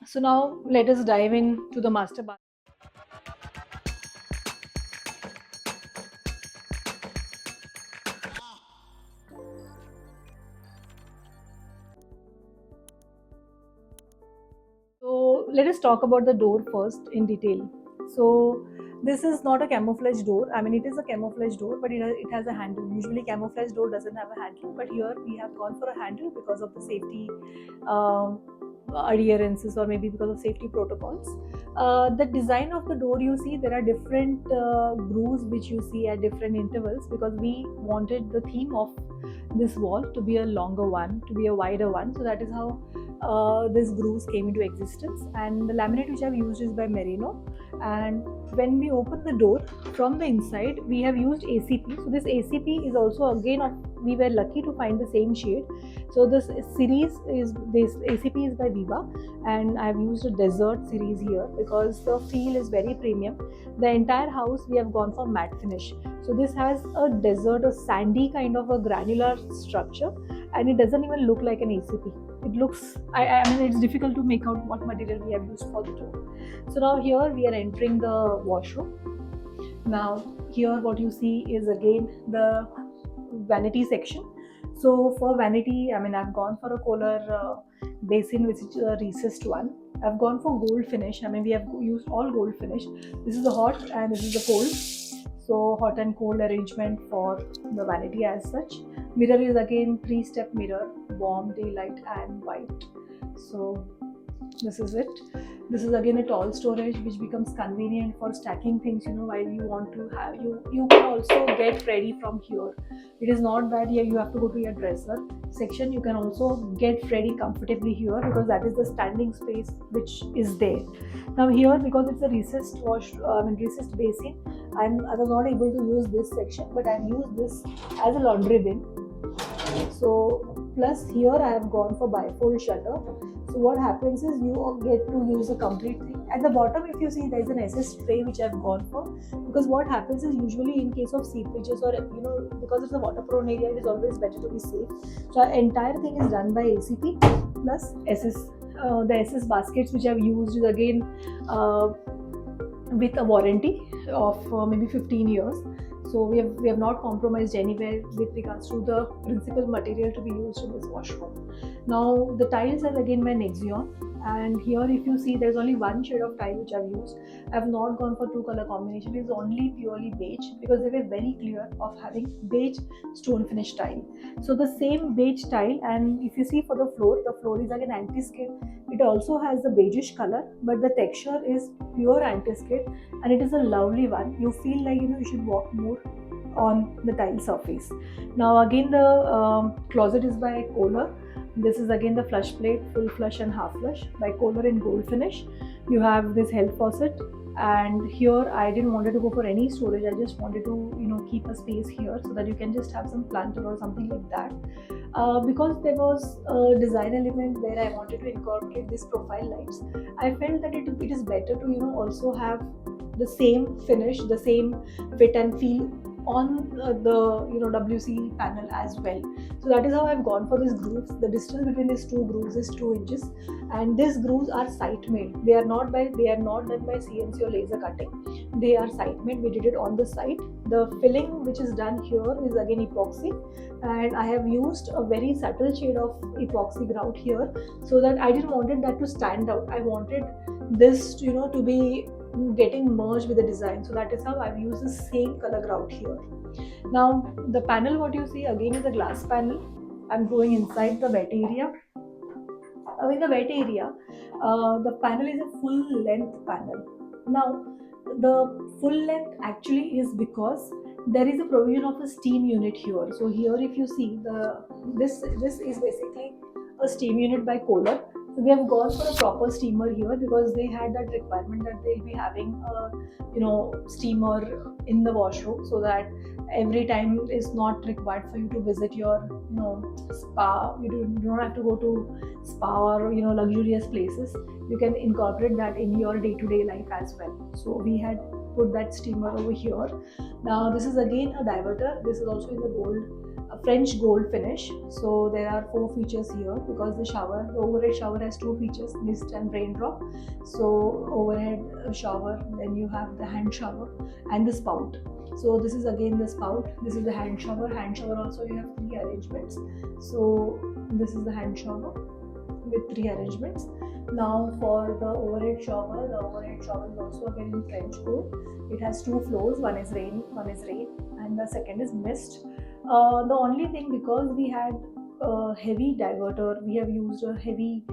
So now let us dive into the master bath. So let us talk about the door first in detail. So this is not a camouflage door. I mean, it is a camouflage door, but it has a handle. Usually, camouflage door doesn't have a handle, but here we have gone for a handle because of the safety um, adherences, or maybe because of safety protocols. The design of the door, you see, there are different grooves which you see at different intervals, because we wanted the theme of this wall to be a longer one, to be a wider one. So that is how these grooves came into existence. And the laminate which I've used is by Merino. And when we open the door from the inside, we have used ACP. So this ACP is also again of, we were lucky to find the same shade. So this ACP is by Viva, and I've used a desert series here because the feel is very premium. The entire house we have gone for matte finish. So this has a desert, a sandy kind of a granular structure, and it doesn't even look like an ACP. It looks, I mean, it's difficult to make out what material we have used for the door. So now here we are entering the washroom. Now here what you see is again the vanity section. So for vanity, I mean, I've gone for a Kohler basin, which is a recessed one. I've gone for gold finish. I mean, we have used all gold finish. This is the hot and this is the cold. So hot and cold arrangement for the vanity as such. Mirror is again three-step mirror, warm, daylight, and white. So this is it. This is again a tall storage which becomes convenient for stacking things, while you want to have, you can also get ready from here. It is not that, yeah, you have to go to your dresser section. You can also get ready comfortably here, because that is the standing space which is there. Now here, because it's a recessed basin, I was not able to use this section, but I've used this as a laundry bin. So plus here I have gone for bifold shutter. So what happens is you get to use a complete thing. At the bottom, if you see, there is an SS tray which I have gone for, because what happens is usually in case of seepages, or because it's a water prone area, it is always better to be safe. So our entire thing is done by ACP plus SS. The SS baskets which I have used is again with a warranty of maybe 15 years. So we have not compromised anywhere with regards to the principal material to be used in this washroom. Now the tiles are again by Nexion, and here if you see, there's only one shade of tile which I've used. I've not gone for two color combination. It's only purely beige, because they were very clear of having beige stone finish tile. So the same beige tile, and if you see for the floor is again anti-skid. It also has the beigeish color, but the texture is pure anti-skid, and it is a lovely one. You feel like you should walk more on the tile surface. Now again the closet is by Kohler. This is again the flush plate, full flush and half flush by Kohler in gold finish. You have this health faucet, and here I didn't wanted to go for any storage. I just wanted to keep a space here so that you can just have some planter or something like that. Because there was a design element where I wanted to incorporate these profile lights, I felt that it is better to also have the same finish, the same fit and feel on the WC panel as well. So that is how I've gone for these grooves. The distance between these two grooves is 2 inches, and these grooves are site made. They are not done by CNC or laser cutting. They are site made. We did it on the site. The filling which is done here is again epoxy, and I have used a very subtle shade of epoxy grout here, so that I didn't wanted that to stand out. I wanted this to be getting merged with the design. So that is how I've used the same color grout here. Now the panel what you see again is a glass panel. I'm going inside the wet area. In the wet area, the panel is a full length panel. Now the full length actually is because there is a provision of a steam unit here. So here if you see, this is basically a steam unit by Kohler. So we have gone for a proper steamer here, because they had that requirement that they'll be having a steamer in the washroom, so that every time is not required for you to visit your spa. You don't have to go to spa or luxurious places. You can incorporate that in your day-to-day life as well. So we had put that steamer over here. Now this is again a diverter. This is also in the gold French gold finish. So there are 4 features here because the overhead shower has 2 features, mist and raindrop. So overhead shower, then you have the hand shower and the spout. So this is again the spout, this is the hand shower. Hand shower also you have 3 arrangements. So this is the hand shower with 3 arrangements. Now for the overhead shower is also again in French gold. It has 2 floors, one is rain, and the second is mist. The only thing, because we had a heavy diverter, we have used a heavy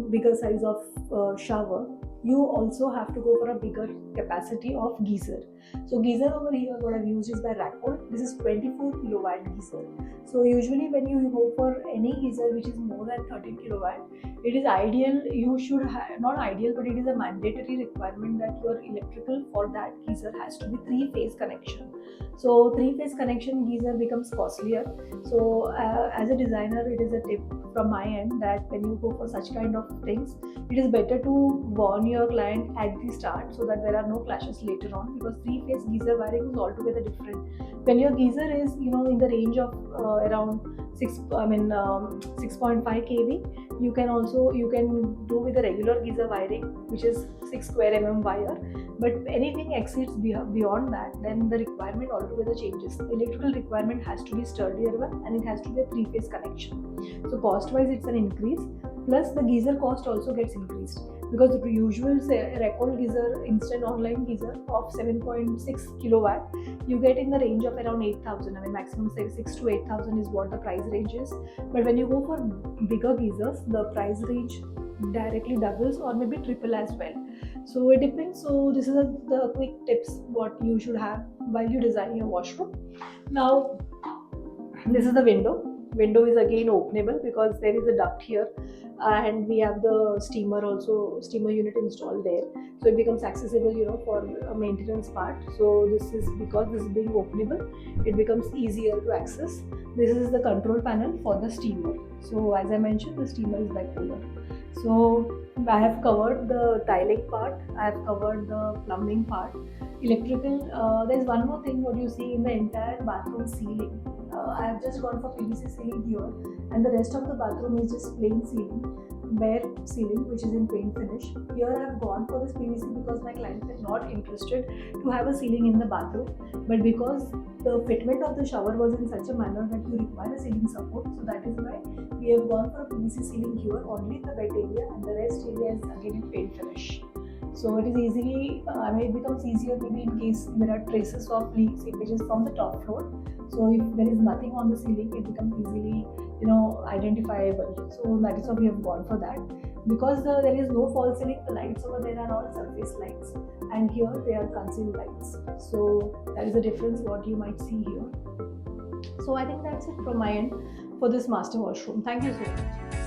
bigger size of shower, you also have to go for a bigger capacity of geyser. So geyser over here, what I've used is by Racold. This is 24 kilowatt geyser. So usually when you go for any geyser which is more than 13 kilowatt, it is ideal, you should have, not ideal, but it is a mandatory requirement that your electrical for that geyser has to be 3-phase connection. So 3-phase connection geyser becomes costlier. So as a designer, it is a tip from my end that when you go for such kind of things, it is better to warn your client at the start so that there are no clashes later on, because 3-phase geyser wiring is altogether different. When your geyser is in the range of around 6.5 kV, you can do with the regular geyser wiring, which is 6 square mm wire. But anything exceeds beyond that, then the requirement altogether changes. The electrical requirement has to be sturdier one, and it has to be a 3-phase connection. So cost wise it's an increase, plus the geyser cost also gets increased, because the usual Racold geyser, instant online geyser of 7.6 kilowatt, you get in the range of around 8,000. I mean, maximum say 6 to 8,000 is what the price range is. But when you go for bigger geysers, the price range directly doubles or maybe triple as well. So it depends. So this is the quick tips what you should have while you design your washroom. Now this is the window. Window is again openable because there is a duct here, and we have the steamer unit installed there, so it becomes accessible for a maintenance part. So this is because this is being openable, it becomes easier to access. This is the control panel for the steamer. So as I mentioned, the steamer is bipolar. So I have covered the tiling part, I have covered the plumbing part, electrical. There's one more thing what you see in the entire bathroom ceiling. I have just gone for PVC ceiling here, and the rest of the bathroom is just plain ceiling, bare ceiling, which is in paint finish. Here I have gone for this PVC because my clients were not interested to have a ceiling in the bathroom, but because the fitment of the shower was in such a manner that you require a ceiling support, so that is why we have gone for a PVC ceiling here, only in the bed area, and the rest area is again in paint finish. So it is easily, it becomes easier maybe in case there are traces of leaks, seepages from the top floor. So if there is nothing on the ceiling, it becomes easily, identifiable. So that is why we have gone for that. Because there is no false ceiling, the lights over there are all surface lights, and here they are concealed lights. So that is the difference what you might see here. So I think that's it from my end for this master washroom. Thank you so much.